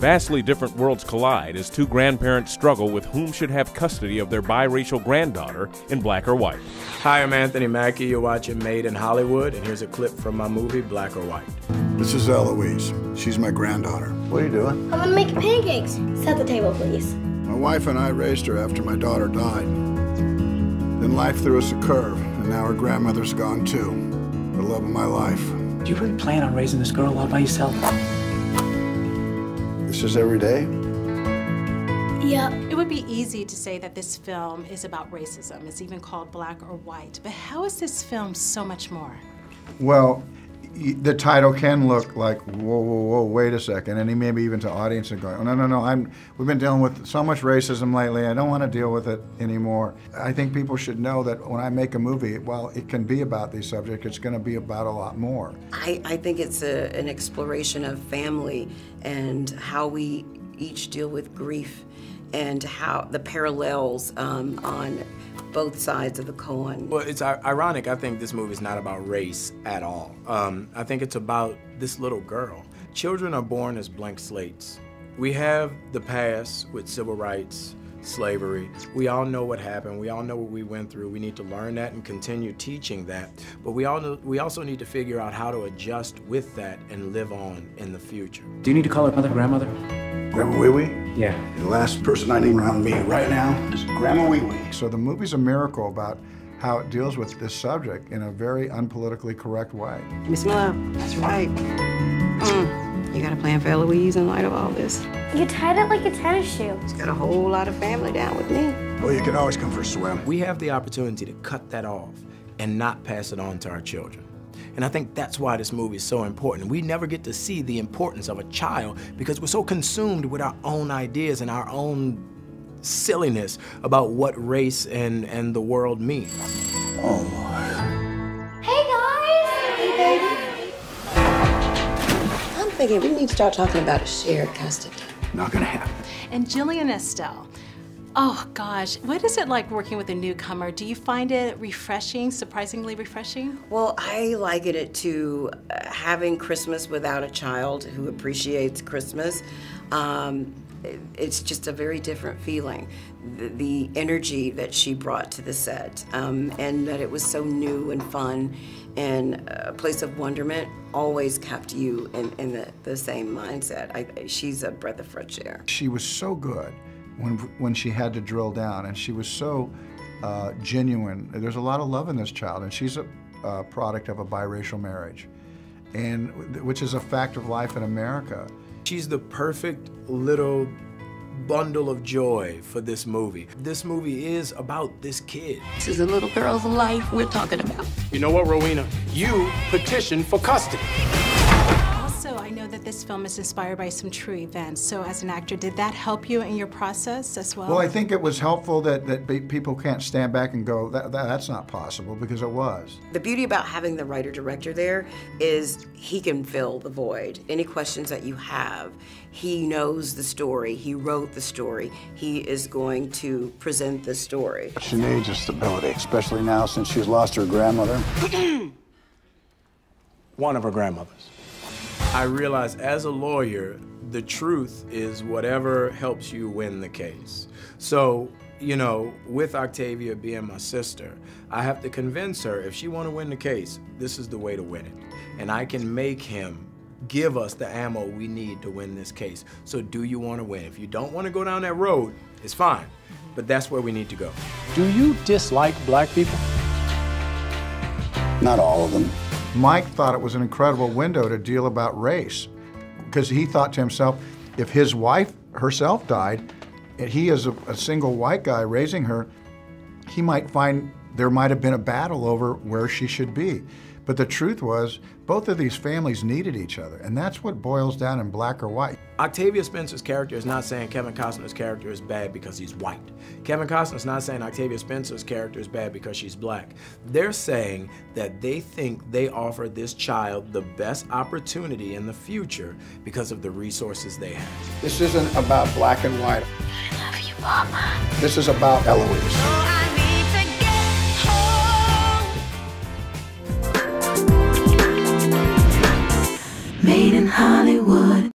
Vastly different worlds collide as two grandparents struggle with whom should have custody of their biracial granddaughter in Black or White. Hi, I'm Anthony Mackie. You're watching Made in Hollywood, and here's a clip from my movie, Black or White. This is Eloise. She's my granddaughter. What are you doing? I'm gonna make pancakes. Set the table, please. My wife and I raised her after my daughter died. Then life threw us a curve, and now her grandmother's gone too. The love of my life. Do you really plan on raising this girl all by yourself? This is every day? Yeah. It would be easy to say that this film is about racism. It's even called Black or White. But how is this film so much more? Well, the title can look like, whoa, whoa, whoa, wait a second, and maybe even to audiences going, oh, no, we've been dealing with so much racism lately, I don't want to deal with it anymore. I think people should know that when I make a movie, while it can be about these subjects, it's going to be about a lot more. I think it's an exploration of family and how we each deal with grief and how the parallels on both sides of the coin. Well, it's ironic. I think this movie is not about race at all. I think it's about this little girl. Children are born as blank slates. We have the past with civil rights, slavery. We all know what happened. We all know what we went through. We need to learn that and continue teaching that. But we also need to figure out how to adjust with that and live on in the future. Do you need to call her mother grandmother? Grandma Wee Wee? Yeah. The last person I need around me right now is Grandma Wee Wee. So the movie's a miracle about how it deals with this subject in a very unpolitically correct way. Miss Miller, that's right. You got a plan for Eloise in light of all this? You tied it like a tennis shoe. She's got a whole lot of family down with me. Well, you can always come for a swim. We have the opportunity to cut that off and not pass it on to our children. And I think that's why this movie is so important. We never get to see the importance of a child because we're so consumed with our own ideas and our own silliness about what race and the world mean. Oh, Lord. Hey, guys! Hey, baby. I'm thinking we need to start talking about a shared custody. Not gonna happen. And Jillian Estelle. Oh gosh, what is it like working with a newcomer? Do you find it refreshing, surprisingly refreshing? Well, I liken it to having Christmas without a child who appreciates Christmas. It's just a very different feeling. The energy that she brought to the set and that it was so new and fun and a place of wonderment always kept you in the same mindset. She's a breath of fresh air. She was so good when she had to drill down, and she was so genuine. There's a lot of love in this child, and she's a product of a biracial marriage, and which is a fact of life in America. She's the perfect little bundle of joy for this movie. This movie is about this kid. This is a little girl's life we're talking about. You know what, Rowena? You petitioned for custody. Also, I know that this film is inspired by some true events. So as an actor, did that help you in your process as well? Well, I think it was helpful that people can't stand back and go, that's not possible, because it was. The beauty about having the writer-director there is he can fill the void. Any questions that you have, he knows the story, he wrote the story, he is going to present the story. She needs a stability, especially now since she's lost her grandmother. One of her grandmothers. I realize as a lawyer, the truth is whatever helps you win the case. So, you know, with Octavia being my sister, I have to convince her if she want to win the case, this is the way to win it. And I can make him give us the ammo we need to win this case. So do you want to win? If you don't want to go down that road, it's fine. But that's where we need to go. Do you dislike black people? Not all of them. Mike thought it was an incredible window to deal about race, because he thought to himself, if his wife herself died, and he is a single white guy raising her, he might find there might have been a battle over where she should be. But the truth was, both of these families needed each other, and that's what boils down in Black or White. Octavia Spencer's character is not saying Kevin Costner's character is bad because he's white. Kevin Costner's not saying Octavia Spencer's character is bad because she's black. They're saying that they think they offer this child the best opportunity in the future because of the resources they have. This isn't about black and white. I love you, Mama. This is about Eloise. Made in Hollywood.